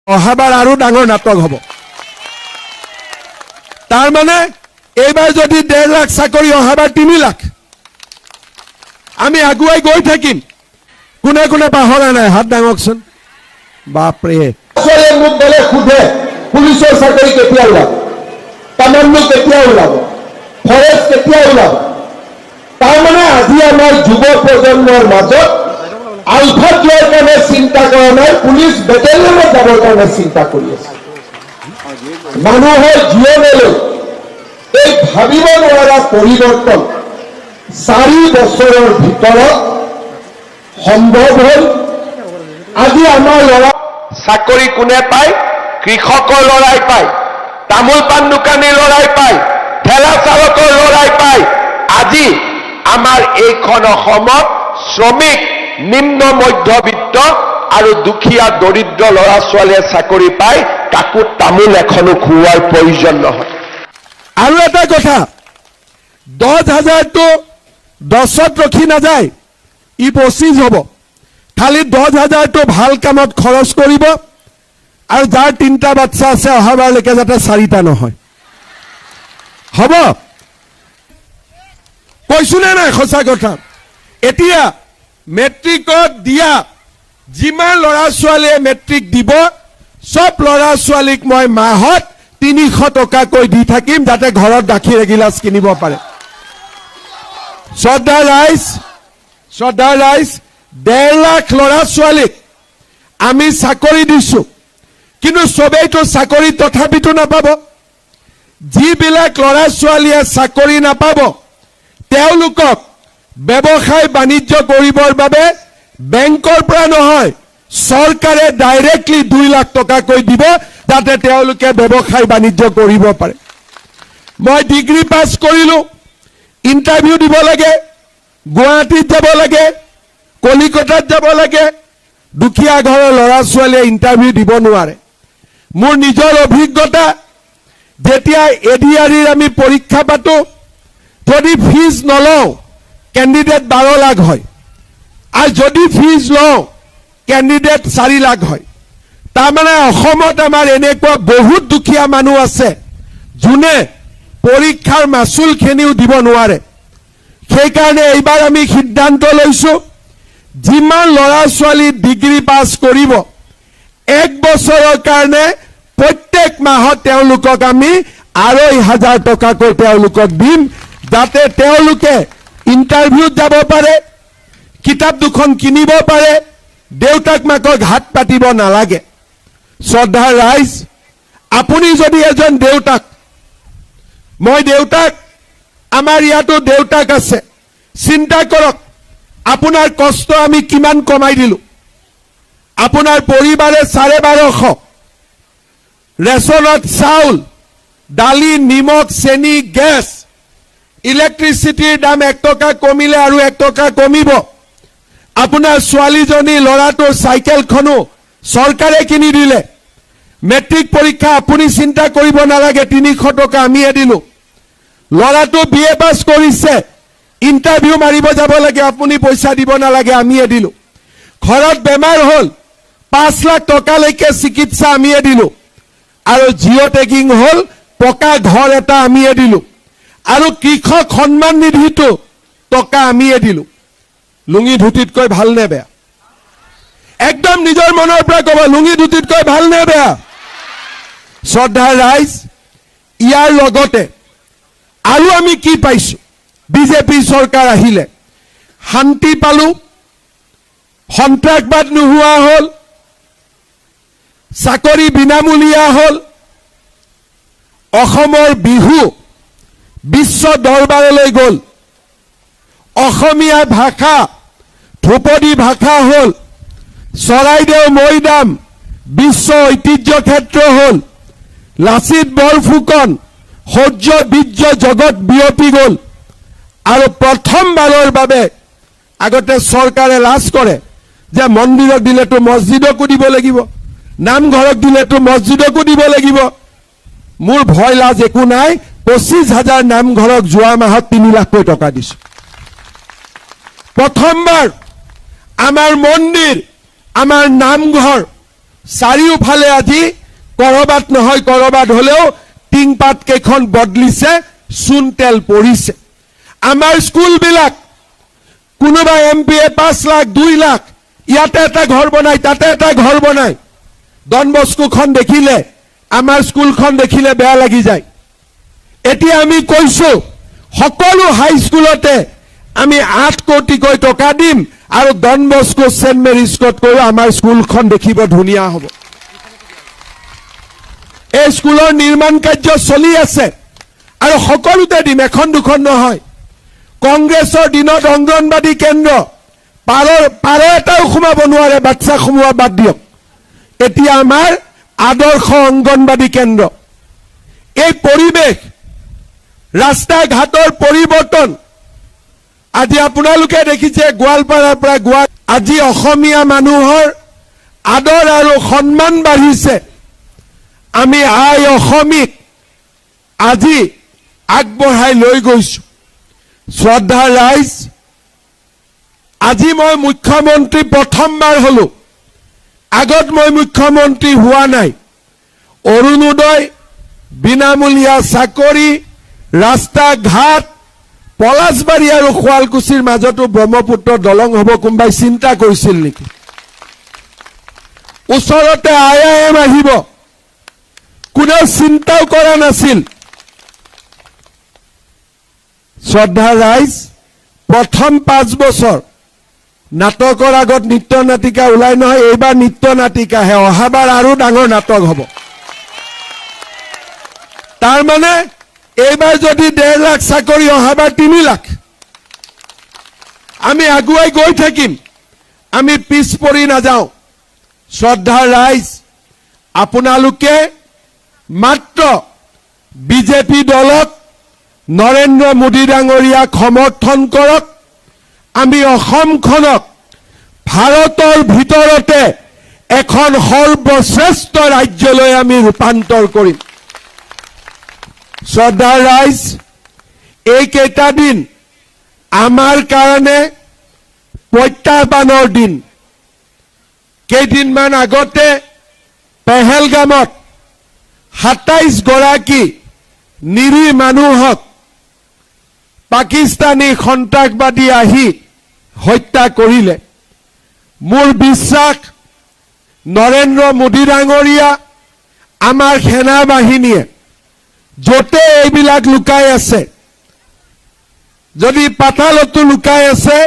অহাবাৰ আৰু ডাঙৰ নাটক হ'ব। তাৰ মানে এইবাৰ যদি 1.5 লাখ চাকৰি অহাবাৰ 3 লাখ আমি আগুৱাই গৈ থাকিম। কোনে কোনে পাহৰা নাই হাত দাঙকচোন। বাপৰে মোক বেলেগ সোধে পুলিচৰ চাকৰি কেতিয়া ওলাব, কামাণ্ডো কেতিয়া ওলাব, ফৰেষ্ট কেতিয়া ওলাব। তাৰমানে আজি আমাৰ যুৱ প্ৰজন্মৰ মাজত আলফাত যোৱাৰ কাৰণে চিন্তা কৰা নাই, পুলিচ বেটেলিয়নত যাবৰ কাৰণে চিন্তা কৰি আছে। মানুহৰ জীৱনলৈ এই ভাবিব নোৱাৰা পৰিৱৰ্তন 4 বছৰৰ ভিতৰত সম্ভৱ হ'ল। আজি আমাৰ ল'ৰা চাকৰি কোনে পায়? কৃষকৰ ল'ৰাই পায়, তামোল পাণ দোকানীৰ ল'ৰাই পায়, ঠেলা চালকৰ ল'ৰাই পায়। আজি আমাৰ এইখন অসমত শ্ৰমিক, নিম্ন মধ্যবিত্ত আৰু দুখীয়া দৰিদ্ৰ ল'ৰা ছোৱালীয়ে চাকৰি পায়, কাকো তামোল এখনো খুওৱাৰ প্ৰয়োজন নহয়। আৰু এটা কথা, 10,000টো 10ত ৰখি নাযায়, ই 25 হ'ব। খালি 10,000টো ভাল কামত খৰচ কৰিব, আৰু যাৰ 3টা বাচ্চা আছে অহাবাৰলৈকে যাতে 4টা নহয়। হ'ব কৈছো নে নাই সঁচা কথা? এতিয়া মেট্ৰিকত দিয়া যিমান ল'ৰা ছোৱালীয়ে মেট্ৰিক দিব, চব ল'ৰা ছোৱালীক মই মাহত 300 টকাকৈ দি থাকিম, যাতে ঘৰত গাখীৰ এগিলাচ কিনিব পাৰে। শ্ৰদ্ধা ৰাইজ 1.5 লাখ ল'ৰা ছোৱালীক আমি চাকৰি দিছো, কিন্তু চবেইতো চাকৰি তথাপিতো নাপাব। যিবিলাক ল'ৰা ছোৱালীয়ে চাকৰি নাপাব তেওঁলোকক ব্যৱসায় বাণিজ্য কৰিবৰ বাবে বেংকৰ পৰা নহয়, চৰকাৰে ডাইৰেক্টলি 2 লাখ টকাকৈ দিব, যাতে তেওঁলোকে ব্যৱসায় বাণিজ্য কৰিব পাৰে। মই ডিগ্ৰী পাছ কৰিলো, ইণ্টাৰভিউ দিব লাগে, গুৱাহাটীত যাব লাগে, কলিকতাত যাব লাগে। দুখীয়া ঘৰৰ ল'ৰা ছোৱালীয়ে ইণ্টাৰভিউ দিব নোৱাৰে। মোৰ নিজৰ অভিজ্ঞতা, যেতিয়া এডিআৰিৰ আমি পৰীক্ষা পাতো, যদি ফিজ নলওঁ কেণ্ডিডেট 12 লাখ হয়, আৰু যদি ফিজ লওঁ কেণ্ডিডেট 4 লাখ হয়। তাৰমানে অসমত আমাৰ এনেকুৱা বহুত দুখীয়া মানুহ আছে যোনে পৰীক্ষাৰ মাচুলখিনিও দিব নোৱাৰে। সেইকাৰণে এইবাৰ আমি সিদ্ধান্ত লৈছো, যিমান ল'ৰা ছোৱালী ডিগ্ৰী পাছ কৰিব 1 বছৰৰ কাৰণে প্ৰত্যেক মাহত তেওঁলোকক আমি 2,500 টকাকৈ তেওঁলোকক দিম, যাতে তেওঁলোকে ইণ্টাৰভিউত যাব পাৰে, কিতাপ 2খন কিনিব পাৰে, দেউতাক মাকক হাত পাতিব নালাগে। শ্ৰদ্ধা ৰাইজ, আপুনি যদি এজন দেউতাক, মই দেউতাক, আমাৰ ইয়াতো দেউতাক আছে, চিন্তা কৰক আপোনাৰ কষ্ট আমি কিমান কমাই দিলো। আপোনাৰ পৰিবাৰে 1250 ৰেচনত চাউল, দালি, নিমখ, চেনি, গেছ, ইলেক্ট্ৰিচিটিৰ দাম 1 টকা কমিলে আৰু 1 টকা কমিব। আপোনাৰ ছোৱালীজনী ল'ৰাটোৰ চাইকেলখনো চৰকাৰে কিনি দিলে। মেট্ৰিক পৰীক্ষা আপুনি চিন্তা কৰিব নালাগে, 300 টকা আমিয়ে দিলো। ল'ৰাটো BA পাছ কৰিছে, ইণ্টাৰভিউ মাৰিব যাব লাগে, আপুনি পইচা দিব নালাগে, আমিয়ে দিলো। ঘৰত বেমাৰ হ'ল, 5 লাখ টকালৈকে চিকিৎসা আমিয়ে দিলো। আৰু জিঅ' টেগিং হ'ল, পকা ঘৰ এটা আমিয়ে দিলো। আৰু কৃষক সন্মান নিধিটো টকা আমিয়ে দিলো। লুঙি ধুতিতকৈ ভাল নে বেয়া? একদম নিজৰ মনৰ পৰা ক'ব, লুঙি ধুতিতকৈ ভাল নে বেয়া? শ্ৰদ্ধা ৰাইজ, ইয়াৰ লগতে আৰু আমি কি পাইছো? বিজেপি চৰকাৰ আহিলে শান্তি পালো, সন্ত্ৰাসবাদ নোহোৱা হ'ল, চাকৰি বিনামূলীয়া হ'ল, অসমৰ বিহু বিশ্ব দৰবাৰলৈ গ'ল, অসমীয়া ভাষা ধ্ৰুপদী ভাষা হ'ল, চৰাইদেউ মৈদাম বিশ্ব ঐতিহ্য ক্ষেত্ৰ হ'ল, লাচিত বৰফুকন সৌৰ্য বীৰ্য জগত বিয়পি গ'ল। আৰু প্ৰথমবাৰৰ বাবে আগতে চৰকাৰে লাজ কৰে যে মন্দিৰক দিলেতো মছজিদকো দিব লাগিব, নামঘৰক দিলেতো মছজিদকো দিব লাগিব। মোৰ ভয় লাজ একো নাই, 25,000 নামঘৰক যোৱা মাহত 3 লাখকৈ টকা দিছো। প্ৰথমবাৰ আমাৰ মন্দিৰ, আমাৰ নামঘৰ চাৰিওফালে আজি কৰবাত নহয় কৰবাত হলেও টিংপাত কেইখন বদলিছে, চূণ তেল পৰিছে। আমাৰ স্কুলবিলাক কোনোবা এমপিয়ে 5 লাখ 2 লাখ ইয়াতে এটা ঘৰ বনাই, তাতে এটা ঘৰ বনাই। ডন বস্কোখন দেখিলে, আমাৰ স্কুলখন দেখিলে বেয়া লাগি যায়। এতিয়া আমি কৈছো সকলো হাইস্কুলতে আমি 8 কোটিকৈ টকা দিম আৰু ডন বস্কো সেন্ট মেৰিস্কতকৈ আমাৰ স্কুলখন দেখিব ধুনীয়া হ'ব। এই স্কুলৰ নিৰ্মাণ কাৰ্য চলি আছে আৰু সকলোতে দিম, এখন দুখন নহয়। কংগ্ৰেছৰ দিনত অংগনবাদী কেন্দ্ৰ পাৰ এটাও সোমাব নোৱাৰে, বাচ্চা সোমোৱা বাদ দিয়ক। এতিয়া আমাৰ আদৰ্শ অংগনবাদী কেন্দ্ৰ। এই পৰিৱেশ, ৰাস্তা ঘাটৰ পৰিৱৰ্তন আজি আপোনালোকে দেখিছে গোৱালপাৰাৰ পৰা আজি অসমীয়া মানুহৰ আদৰ আৰু সন্মান বাঢ়িছে। আমি আই অসমীক আজি আগবঢ়াই লৈ গৈছো। শ্ৰদ্ধা ৰাইজ, আজি মই মুখ্যমন্ত্ৰী প্ৰথমবাৰ হলো, আগত মই মুখ্যমন্ত্ৰী হোৱা নাই। অৰুণোদয়, বিনামূলীয়া চাকৰি, ৰাস্তা ঘাট, পলাশবাৰী আৰু শুৱালকুছিৰ মাজতো ব্ৰহ্মপুত্ৰ দলং হ'ব কোনোবাই চিন্তা কৰিছিল নেকি? ওচৰতে IIM আহিব, কোনেও চিন্তাও কৰা নাছিল। শ্ৰদ্ধা ৰাইজ, প্ৰথম 5 বছৰ নাটকৰ আগত নৃত্য নাটিকা ওলাই নহয়, এইবাৰ নৃত্য নাটিকাহে, অহাবাৰ আৰু ডাঙৰ নাটক হ'ব। তাৰমানে এইবাৰ যদি 1.5 লাখ চাকৰি, অহাবাৰ 3 লাখ। আমি আগুৱাই গৈ থাকিম, আমি পিছ পৰি নাযাওঁ। শ্ৰদ্ধা ৰাইজ, আপোনালোকে মাত্ৰ বিজেপি দলক, নৰেন্দ্ৰ মোদী ডাঙৰীয়াক সমৰ্থন কৰক। আমি অসমখনক ভাৰতৰ ভিতৰতে এখন সৰ্বশ্ৰেষ্ঠ ৰাজ্যলৈ আমি ৰূপান্তৰ কৰিম। শ্ৰদ্ধা ৰাইজ, এইকেইটা দিন আমাৰ কাৰণে প্ৰত্যাহ্বানৰ দিন। কেইদিনমান আগতে পেহেলগামত 27 গৰাকী নিৰীহ মানুহক পাকিস্তানী সন্ত্ৰাসবাদী আহি হত্যা কৰিলে। মোৰ বিশ্বাস নৰেন্দ্ৰ মোদী ডাঙৰীয়া, আমাৰ সেনা বাহিনীয়ে য'তে এইবিলাক লুকাই আছে, যদি পাতালতো লুকাই আছে